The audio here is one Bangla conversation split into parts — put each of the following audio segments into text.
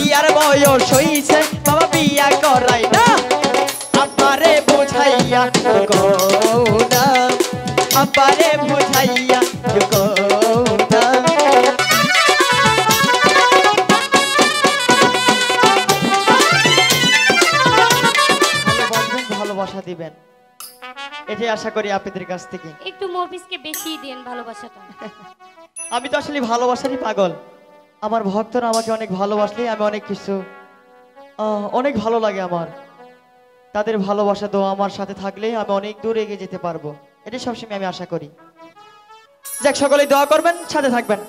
বিয়ার বয়স হইছে বাবা বিয়া করাই না আব্বারে বুঝাইয়া কোনা আব্বারে বুঝাইয়া কোনা ভালোবাসা দিবেন এটাই আশা করি আপনাদের কাছ থেকে। একটু মফিজকে বেশি দেন ভালোবাসাটা। আমি তো আসলে ভালোবাসারই পাগল। আমার ভক্তরা আমাকে অনেক ভালোবাসলে আমি অনেক কিছু অনেক ভালো লাগে আমার। তাদের ভালোবাসা তো আমার সাথে থাকলে আমি অনেক দূর এগিয়ে যেতে পারবো, এটাই সবসময় আমি আশা করি। যাক, সকলেই দোয়া করবেন, সাথে থাকবেন।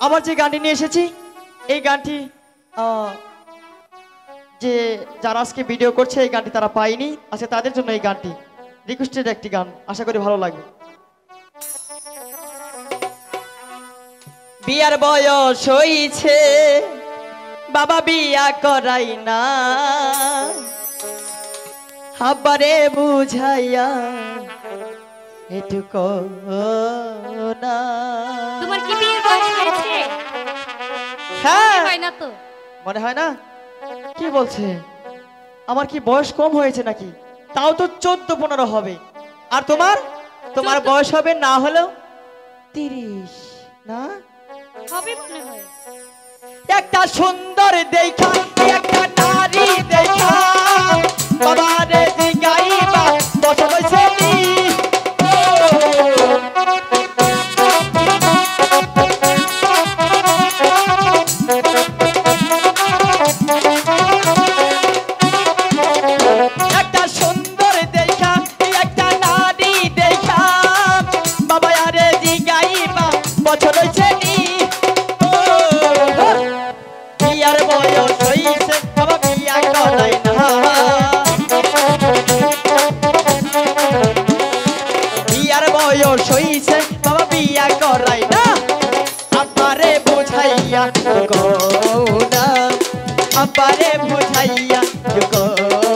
আমার যে গানটি নিয়ে এসেছি এই গানটি যে যারা আজকে ভিডিও করছে এই গানটি তারা পায়নি, আচ্ছা তাদের জন্য এই গানটি রিকোয়েস্টেড একটি গান, আশা করি ভালো লাগবে। বিয়ার বয়স হইছে বাবা বিয়া করাই না আব্বারে বুঝাইয়া এটুকু না। তোমার কি বিয়ের বয়স হয়েছে? হ্যাঁ, হয় না তো? মনে হয় না? কি বলছে? আমার কি বয়স কম হয়েছে নাকি? তাও তো 14-15 হবে। আর তোমার তোমার বয়স হবে না হলেও 30 না হবে মনে হয়। একটা সুন্দর দেখা একটা নারী দেখা বাবারে জিগাইবা বসে বসে নি একটা সুন্দর দেখা একটা নারী দেখা বাবা আরে জিগাইবা বসে বসে নি বিয়ার বয়স হইছে বাবা বিয়া করাই না বিয়ার বয়স হইছে বাবা বিয়া করাই না আব্বারে বুঝাইয়া কোনা আব্বারে বুঝাইয়া কোনা।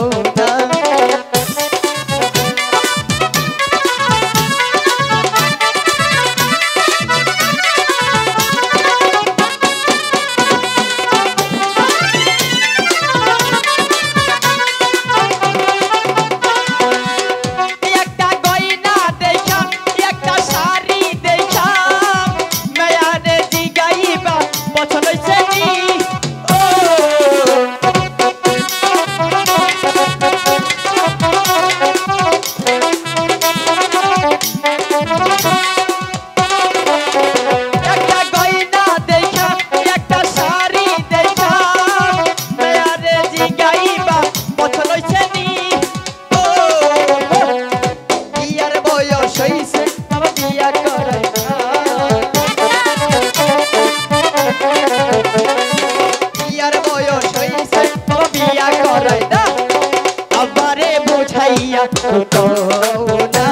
কোনা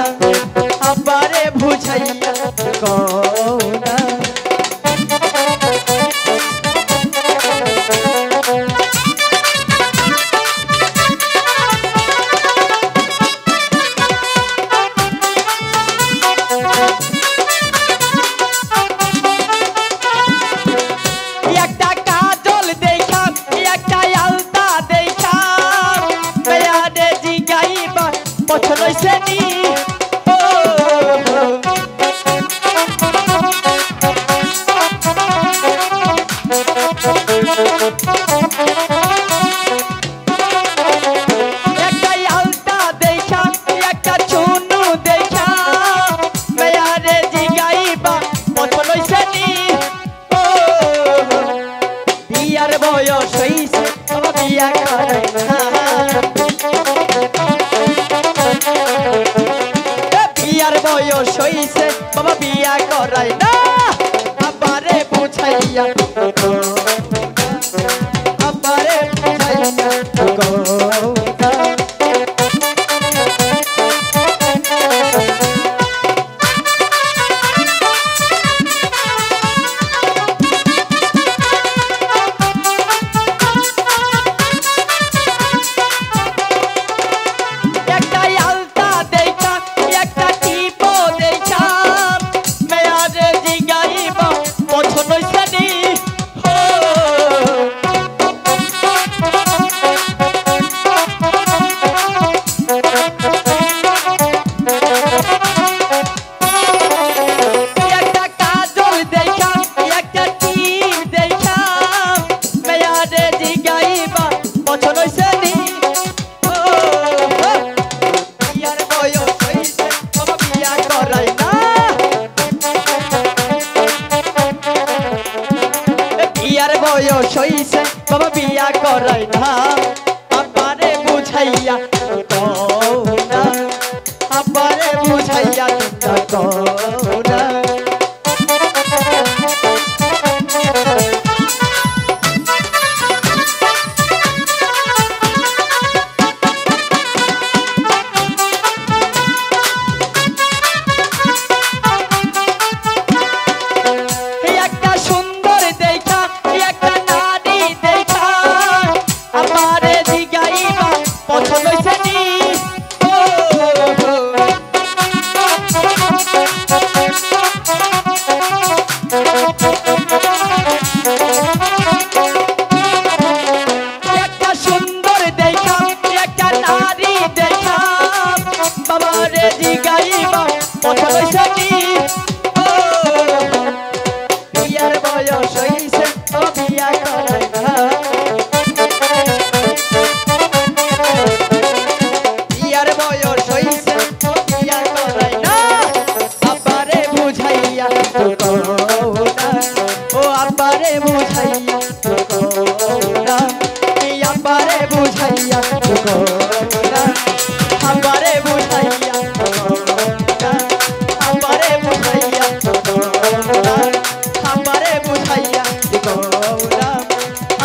আব্বারে বুঝাইয়া কোনা। একটা কাজল দেখা একটা আলতা দেখা মেয়ারে জিগাইবা পছন্দ হইছে নি একটা আলতা দেখা একটা চুনু দেখা মেয়ারে জিগাইবা পছন্দ হইছে নি বিয়ার বয়স হইছে বাবা বিয়া করাই না বিয়ার বয়স হইছে বাবা বিয়া করাই না আব্বারে বুঝাইয়া আব্বারে বুঝাইয়া একটা আলতা দেখা একটা টিপো দেখা মেয়ারে বিয়া করাই না আমারে বুঝাইয়া কওনা আমারে বুঝাইয়া কওনা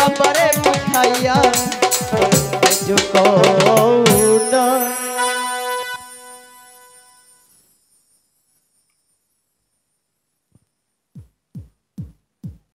हमरे बुझाइया तुझको